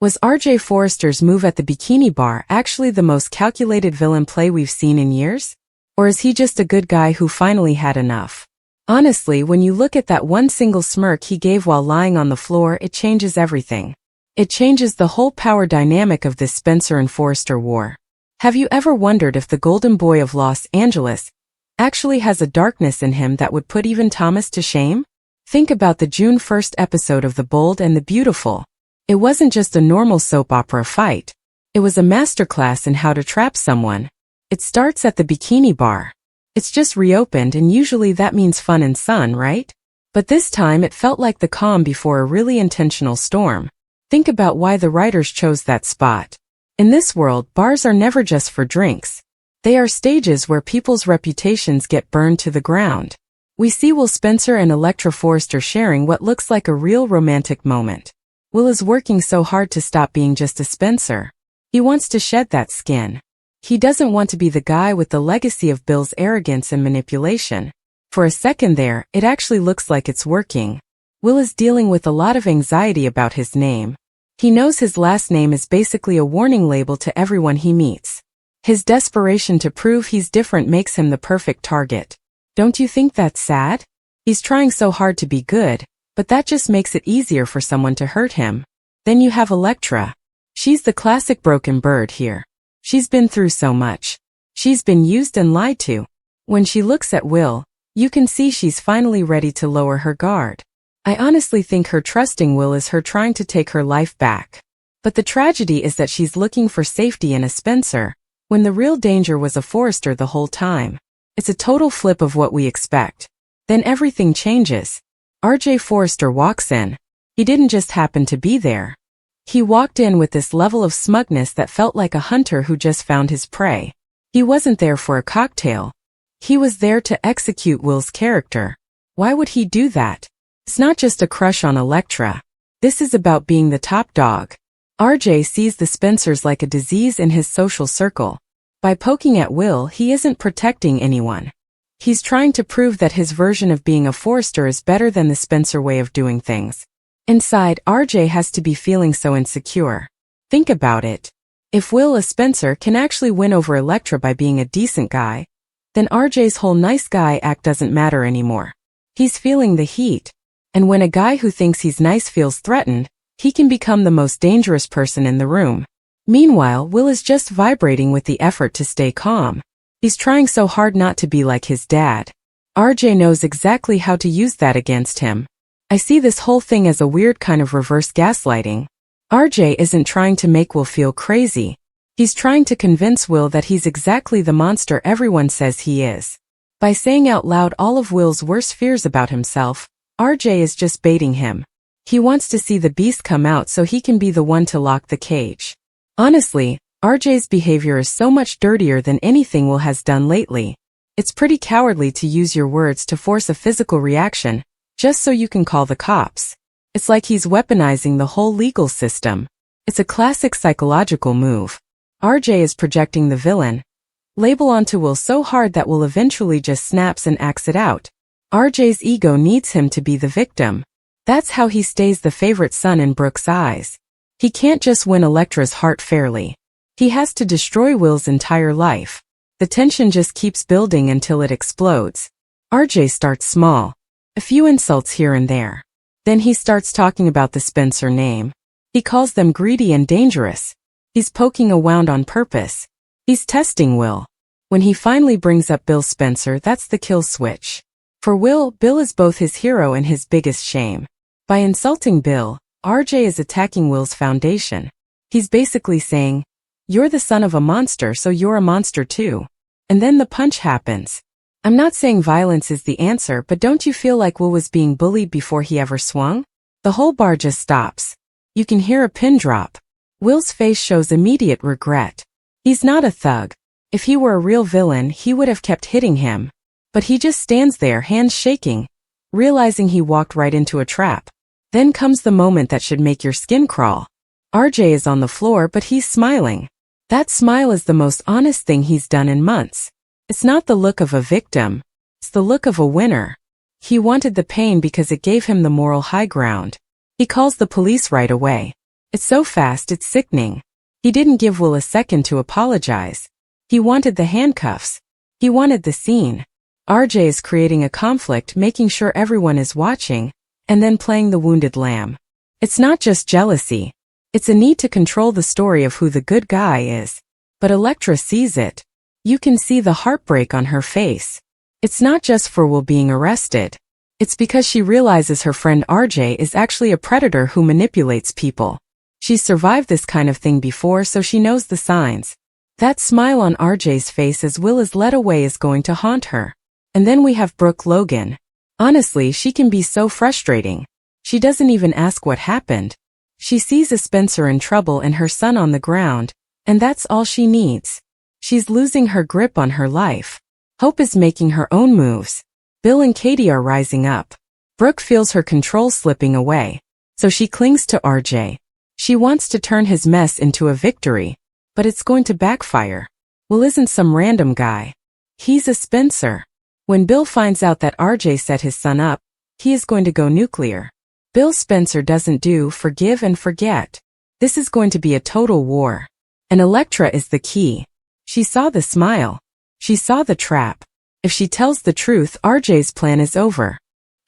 Was RJ Forrester's move at the Bikini Bar actually the most calculated villain play we've seen in years? Or is he just a good guy who finally had enough? Honestly, when you look at that one single smirk he gave while lying on the floor, it changes everything. It changes the whole power dynamic of this Spencer and Forrester war. Have you ever wondered if the golden boy of Los Angeles actually has a darkness in him that would put even Thomas to shame? Think about the June 1st episode of The Bold and the Beautiful. It wasn't just a normal soap opera fight. It was a masterclass in how to trap someone. It starts at the Bikini Bar. It's just reopened, and usually that means fun and sun, right? But this time it felt like the calm before a really intentional storm. Think about why the writers chose that spot. In this world, bars are never just for drinks. They are stages where people's reputations get burned to the ground. We see Will Spencer and Electra Forrester sharing what looks like a real romantic moment. Will is working so hard to stop being just a Spencer. He wants to shed that skin. He doesn't want to be the guy with the legacy of Bill's arrogance and manipulation. For a second there, it actually looks like it's working. Will is dealing with a lot of anxiety about his name. He knows his last name is basically a warning label to everyone he meets. His desperation to prove he's different makes him the perfect target. Don't you think that's sad? He's trying so hard to be good, but that just makes it easier for someone to hurt him. Then you have Electra. She's the classic broken bird here. She's been through so much. She's been used and lied to. When she looks at Will, you can see she's finally ready to lower her guard. I honestly think her trusting Will is her trying to take her life back. But the tragedy is that she's looking for safety in a Spencer, when the real danger was a Forrester the whole time. It's a total flip of what we expect. Then everything changes. RJ Forrester walks in. He didn't just happen to be there. He walked in with this level of smugness that felt like a hunter who just found his prey. He wasn't there for a cocktail. He was there to execute Will's character. Why would he do that? It's not just a crush on Electra. This is about being the top dog. RJ sees the Spencers like a disease in his social circle. By poking at Will, he isn't protecting anyone. He's trying to prove that his version of being a Forrester is better than the Spencer way of doing things. Inside, RJ has to be feeling so insecure. Think about it. If Will, a Spencer, can actually win over Electra by being a decent guy, then RJ's whole nice guy act doesn't matter anymore. He's feeling the heat. And when a guy who thinks he's nice feels threatened, he can become the most dangerous person in the room. Meanwhile, Will is just vibrating with the effort to stay calm. He's trying so hard not to be like his dad. RJ knows exactly how to use that against him. I see this whole thing as a weird kind of reverse gaslighting. RJ isn't trying to make Will feel crazy. He's trying to convince Will that he's exactly the monster everyone says he is. By saying out loud all of Will's worst fears about himself, RJ is just baiting him. He wants to see the beast come out so he can be the one to lock the cage. Honestly, RJ's behavior is so much dirtier than anything Will has done lately. It's pretty cowardly to use your words to force a physical reaction, just so you can call the cops. It's like he's weaponizing the whole legal system. It's a classic psychological move. RJ is projecting the villain label onto Will so hard that Will eventually just snaps and acts it out. RJ's ego needs him to be the victim. That's how he stays the favorite son in Brooke's eyes. He can't just win Electra's heart fairly. He has to destroy Will's entire life. The tension just keeps building until it explodes. RJ starts small. A few insults here and there. Then he starts talking about the Spencer name. He calls them greedy and dangerous. He's poking around on purpose. He's testing Will. When he finally brings up Bill Spencer, that's the kill switch. For Will, Bill is both his hero and his biggest shame. By insulting Bill, RJ is attacking Will's foundation. He's basically saying, "You're the son of a monster, so you're a monster too." And then the punch happens. I'm not saying violence is the answer, but don't you feel like Will was being bullied before he ever swung? The whole bar just stops. You can hear a pin drop. Will's face shows immediate regret. He's not a thug. If he were a real villain, he would have kept hitting him. But he just stands there, hands shaking, realizing he walked right into a trap. Then comes the moment that should make your skin crawl. RJ is on the floor, but he's smiling. That smile is the most honest thing he's done in months. It's not the look of a victim. It's the look of a winner. He wanted the pain because it gave him the moral high ground. He calls the police right away. It's so fast it's sickening. He didn't give Will a second to apologize. He wanted the handcuffs. He wanted the scene. RJ is creating a conflict, making sure everyone is watching, and then playing the wounded lamb. It's not just jealousy. It's a need to control the story of who the good guy is. But Elektra sees it. You can see the heartbreak on her face. It's not just for Will being arrested. It's because she realizes her friend RJ is actually a predator who manipulates people. She's survived this kind of thing before, so she knows the signs. That smile on RJ's face as Will is led away is going to haunt her. And then we have Brooke Logan. Honestly, she can be so frustrating. She doesn't even ask what happened. She sees a Spencer in trouble and her son on the ground, and that's all she needs. She's losing her grip on her life. Hope is making her own moves. Bill and Katie are rising up. Brooke feels her control slipping away, so she clings to RJ. She wants to turn his mess into a victory, but it's going to backfire. Will isn't some random guy. He's a Spencer. When Bill finds out that RJ set his son up, he is going to go nuclear. Bill Spencer doesn't do forgive and forget. This is going to be a total war. And Elektra is the key. She saw the smile. She saw the trap. If she tells the truth, RJ's plan is over.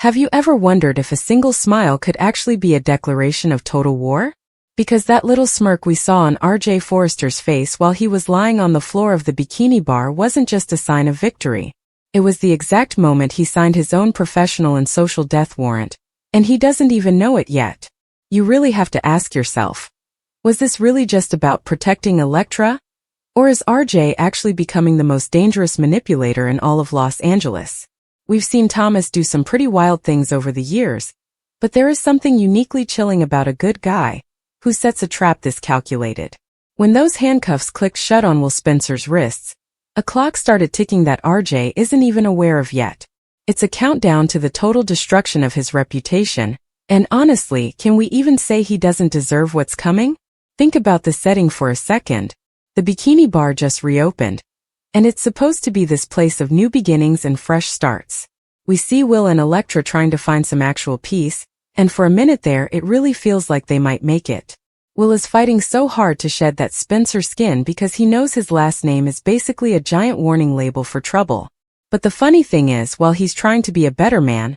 Have you ever wondered if a single smile could actually be a declaration of total war? Because that little smirk we saw on RJ Forrester's face while he was lying on the floor of the Bikini Bar wasn't just a sign of victory. It was the exact moment he signed his own professional and social death warrant, and he doesn't even know it yet. You really have to ask yourself, was this really just about protecting Elektra? Or is RJ actually becoming the most dangerous manipulator in all of Los Angeles? We've seen Thomas do some pretty wild things over the years, but there is something uniquely chilling about a good guy who sets a trap this calculated. When those handcuffs clicked shut on Will Spencer's wrists, a clock started ticking that RJ isn't even aware of yet. It's a countdown to the total destruction of his reputation, and honestly, can we even say he doesn't deserve what's coming? Think about the setting for a second. The Bikini Bar just reopened, and it's supposed to be this place of new beginnings and fresh starts. We see Will and Elektra trying to find some actual peace, and for a minute there it really feels like they might make it. Will is fighting so hard to shed that Spencer skin because he knows his last name is basically a giant warning label for trouble. But the funny thing is, while he's trying to be a better man,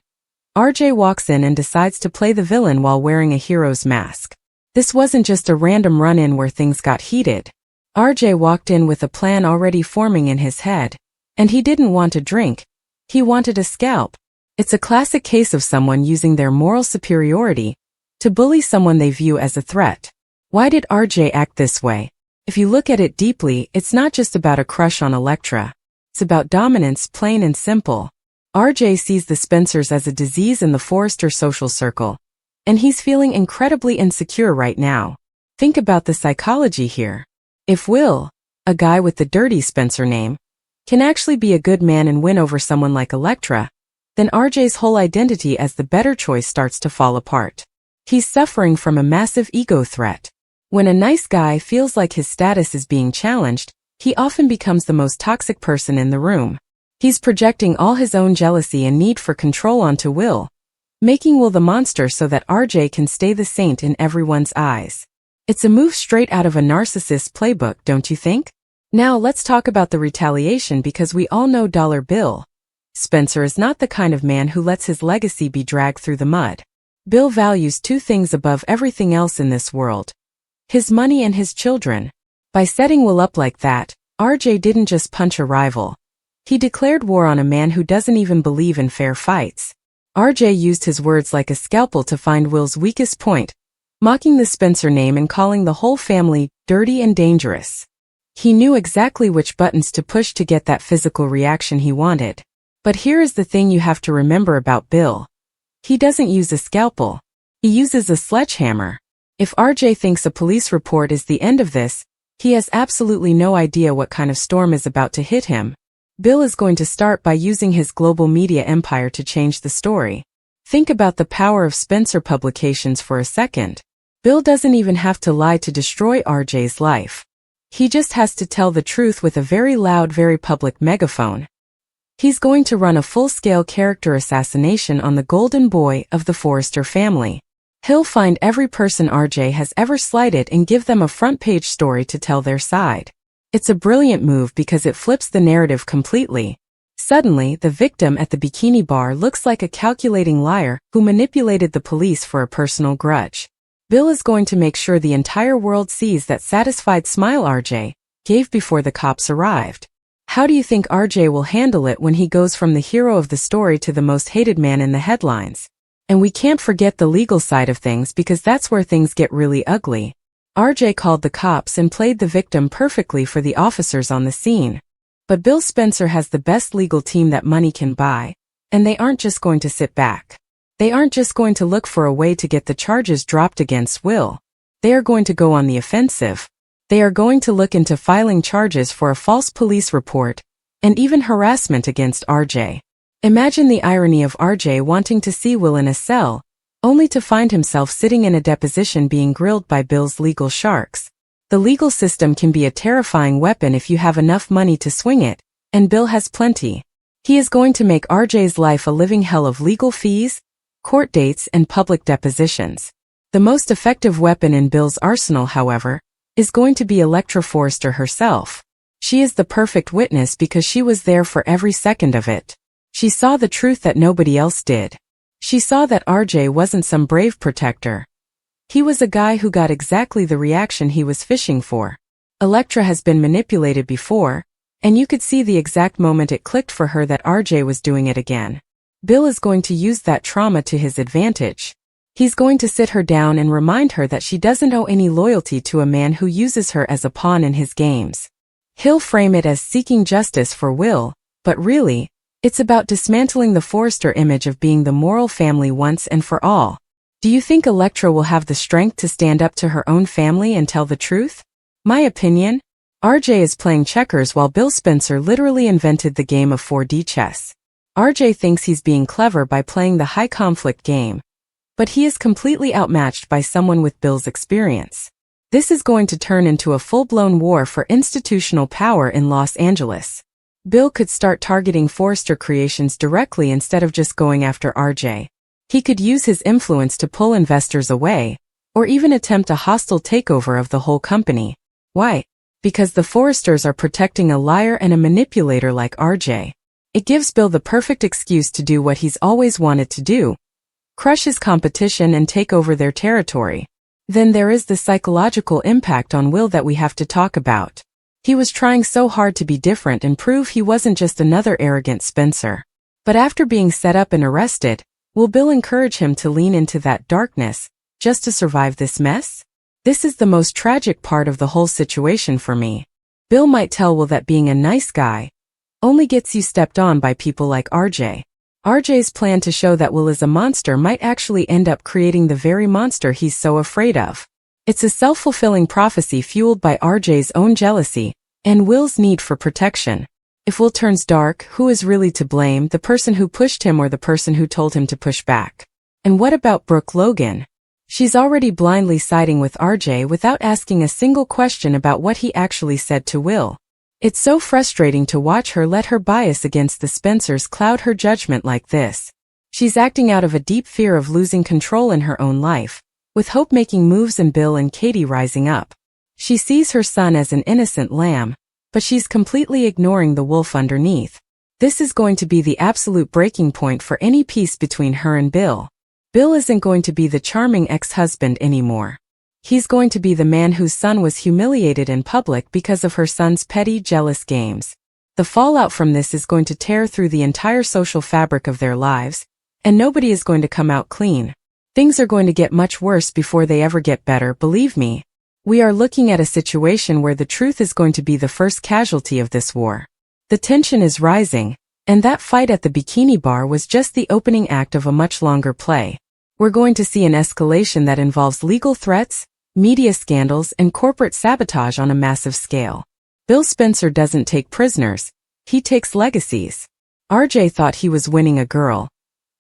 RJ walks in and decides to play the villain while wearing a hero's mask. This wasn't just a random run-in where things got heated. RJ walked in with a plan already forming in his head. And he didn't want a drink. He wanted a scalp. It's a classic case of someone using their moral superiority to bully someone they view as a threat. Why did RJ act this way? If you look at it deeply, it's not just about a crush on Elektra. It's about dominance, plain and simple. RJ sees the Spencers as a disease in the Forrester social circle, and he's feeling incredibly insecure right now. Think about the psychology here. If Will, a guy with the dirty Spencer name, can actually be a good man and win over someone like Elektra, then RJ's whole identity as the better choice starts to fall apart. He's suffering from a massive ego threat. When a nice guy feels like his status is being challenged, he often becomes the most toxic person in the room. He's projecting all his own jealousy and need for control onto Will, making Will the monster so that RJ can stay the saint in everyone's eyes. It's a move straight out of a narcissist's playbook, don't you think? Now let's talk about the retaliation, because we all know Dollar Bill Spencer is not the kind of man who lets his legacy be dragged through the mud. Bill values two things above everything else in this world: his money and his children. By setting Will up like that, RJ didn't just punch a rival. He declared war on a man who doesn't even believe in fair fights. RJ used his words like a scalpel to find Will's weakest point, mocking the Spencer name and calling the whole family dirty and dangerous. He knew exactly which buttons to push to get that physical reaction he wanted. But here is the thing you have to remember about Bill. He doesn't use a scalpel. He uses a sledgehammer. If RJ thinks a police report is the end of this, he has absolutely no idea what kind of storm is about to hit him. Bill is going to start by using his global media empire to change the story. Think about the power of Spencer Publications for a second. Bill doesn't even have to lie to destroy RJ's life. He just has to tell the truth with a very loud, very public megaphone. He's going to run a full-scale character assassination on the golden boy of the Forrester family. He'll find every person RJ has ever slighted and give them a front-page story to tell their side. It's a brilliant move because it flips the narrative completely. Suddenly, the victim at the Bikini Bar looks like a calculating liar who manipulated the police for a personal grudge. Bill is going to make sure the entire world sees that satisfied smile RJ gave before the cops arrived. How do you think RJ will handle it when he goes from the hero of the story to the most hated man in the headlines? And we can't forget the legal side of things because that's where things get really ugly. RJ called the cops and played the victim perfectly for the officers on the scene. But Bill Spencer has the best legal team that money can buy, and they aren't just going to sit back. They aren't just going to look for a way to get the charges dropped against Will. They are going to go on the offensive. They are going to look into filing charges for a false police report and even harassment against RJ. Imagine the irony of RJ wanting to see Will in a cell, only to find himself sitting in a deposition being grilled by Bill's legal sharks. The legal system can be a terrifying weapon if you have enough money to swing it, and Bill has plenty. He is going to make RJ's life a living hell of legal fees, court dates, and public depositions. The most effective weapon in Bill's arsenal, however, is going to be Electra Forrester herself. She is the perfect witness because she was there for every second of it. She saw the truth that nobody else did. She saw that RJ wasn't some brave protector. He was a guy who got exactly the reaction he was fishing for. Electra has been manipulated before, and you could see the exact moment it clicked for her that RJ was doing it again. Bill is going to use that trauma to his advantage. He's going to sit her down and remind her that she doesn't owe any loyalty to a man who uses her as a pawn in his games. He'll frame it as seeking justice for Will, but really, it's about dismantling the Forrester image of being the moral family once and for all. Do you think Electra will have the strength to stand up to her own family and tell the truth? My opinion? RJ is playing checkers while Bill Spencer literally invented the game of 4D chess. RJ thinks he's being clever by playing the high-conflict game, but he is completely outmatched by someone with Bill's experience. This is going to turn into a full-blown war for institutional power in Los Angeles. Bill could start targeting Forrester Creations directly instead of just going after RJ. He could use his influence to pull investors away, or even attempt a hostile takeover of the whole company. Why? Because the Forresters are protecting a liar and a manipulator like RJ. It gives Bill the perfect excuse to do what he's always wanted to do: crush his competition and take over their territory. Then there is the psychological impact on Will that we have to talk about. He was trying so hard to be different and prove he wasn't just another arrogant Spencer. But after being set up and arrested, will Bill encourage him to lean into that darkness, just to survive this mess? This is the most tragic part of the whole situation for me. Bill might tell Will that being a nice guy only gets you stepped on by people like RJ. RJ's plan to show that Will is a monster might actually end up creating the very monster he's so afraid of. It's a self-fulfilling prophecy fueled by RJ's own jealousy and Will's need for protection. If Will turns dark, who is really to blame, the person who pushed him or the person who told him to push back? And what about Brooke Logan? She's already blindly siding with RJ without asking a single question about what he actually said to Will. It's so frustrating to watch her let her bias against the Spencers cloud her judgment like this. She's acting out of a deep fear of losing control in her own life, with Hope making moves and Bill and Katie rising up. She sees her son as an innocent lamb, but she's completely ignoring the wolf underneath. This is going to be the absolute breaking point for any peace between her and Bill. Bill isn't going to be the charming ex-husband anymore. He's going to be the man whose son was humiliated in public because of her son's petty, jealous games. The fallout from this is going to tear through the entire social fabric of their lives, and nobody is going to come out clean. Things are going to get much worse before they ever get better, believe me. We are looking at a situation where the truth is going to be the first casualty of this war. The tension is rising, and that fight at the Bikini Bar was just the opening act of a much longer play. We're going to see an escalation that involves legal threats, media scandals, and corporate sabotage on a massive scale. Bill Spencer doesn't take prisoners, he takes legacies. RJ thought he was winning a girl,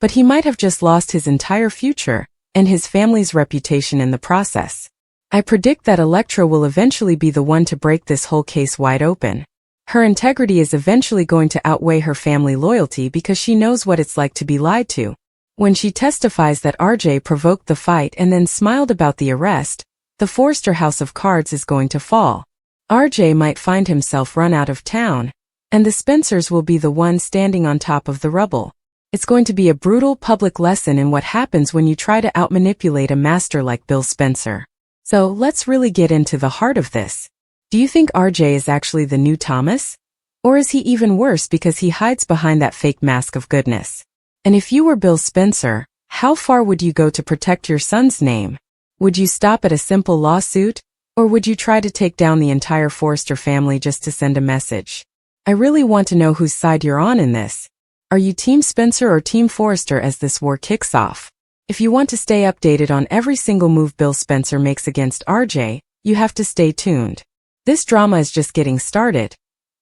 but he might have just lost his entire future and his family's reputation in the process. I predict that Electra will eventually be the one to break this whole case wide open. Her integrity is eventually going to outweigh her family loyalty because she knows what it's like to be lied to. When she testifies that RJ provoked the fight and then smiled about the arrest, the Forrester house of cards is going to fall. RJ might find himself run out of town, and the Spencers will be the ones standing on top of the rubble. It's going to be a brutal public lesson in what happens when you try to outmanipulate a master like Bill Spencer. So let's really get into the heart of this. Do you think RJ is actually the new Thomas? Or is he even worse because he hides behind that fake mask of goodness? And if you were Bill Spencer, how far would you go to protect your son's name? Would you stop at a simple lawsuit? Or would you try to take down the entire Forrester family just to send a message? I really want to know whose side you're on in this. Are you Team Spencer or Team Forrester as this war kicks off? If you want to stay updated on every single move Bill Spencer makes against RJ, you have to stay tuned. This drama is just getting started,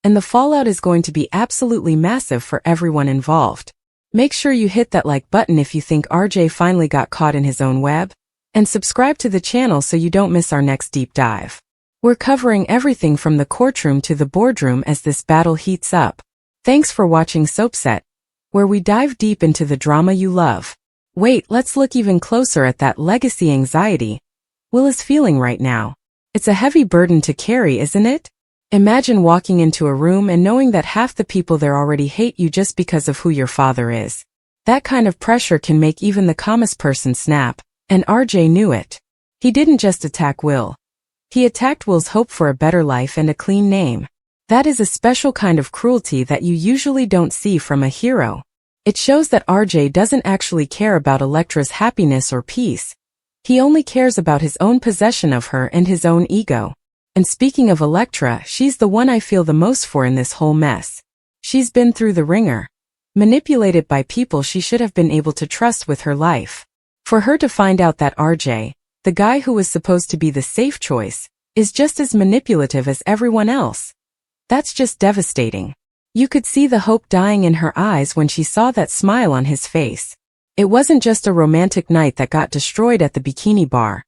and the fallout is going to be absolutely massive for everyone involved. Make sure you hit that like button if you think RJ finally got caught in his own web, and subscribe to the channel so you don't miss our next deep dive. We're covering everything from the courtroom to the boardroom as this battle heats up. Thanks for watching Soapset, where we dive deep into the drama you love. Wait, let's look even closer at that legacy anxiety Will is feeling right now. It's a heavy burden to carry, isn't it? Imagine walking into a room and knowing that half the people there already hate you just because of who your father is. That kind of pressure can make even the calmest person snap, and RJ knew it. He didn't just attack Will. He attacked Will's hope for a better life and a clean name. That is a special kind of cruelty that you usually don't see from a hero. It shows that RJ doesn't actually care about Elektra's happiness or peace. He only cares about his own possession of her and his own ego. And speaking of Elektra, she's the one I feel the most for in this whole mess. She's been through the ringer, manipulated by people she should have been able to trust with her life. For her to find out that RJ, the guy who was supposed to be the safe choice, is just as manipulative as everyone else. That's just devastating. You could see the hope dying in her eyes when she saw that smile on his face. It wasn't just a romantic night that got destroyed at the Bikini Bar.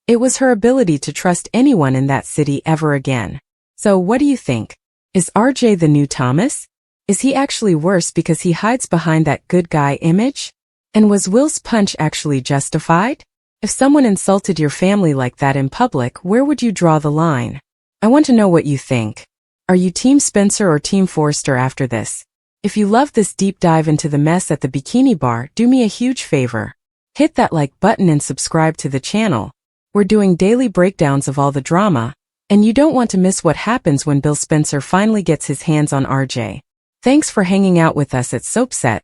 It was her ability to trust anyone in that city ever again. So what do you think? Is RJ the new Thomas? Is he actually worse because he hides behind that good guy image? And was Will's punch actually justified? If someone insulted your family like that in public, where would you draw the line? I want to know what you think. Are you Team Spencer or Team Forrester after this? If you love this deep dive into the mess at the Bikini Bar, do me a huge favor. Hit that like button and subscribe to the channel. We're doing daily breakdowns of all the drama, and you don't want to miss what happens when Bill Spencer finally gets his hands on RJ. Thanks for hanging out with us at Soapset,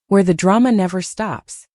where the drama never stops.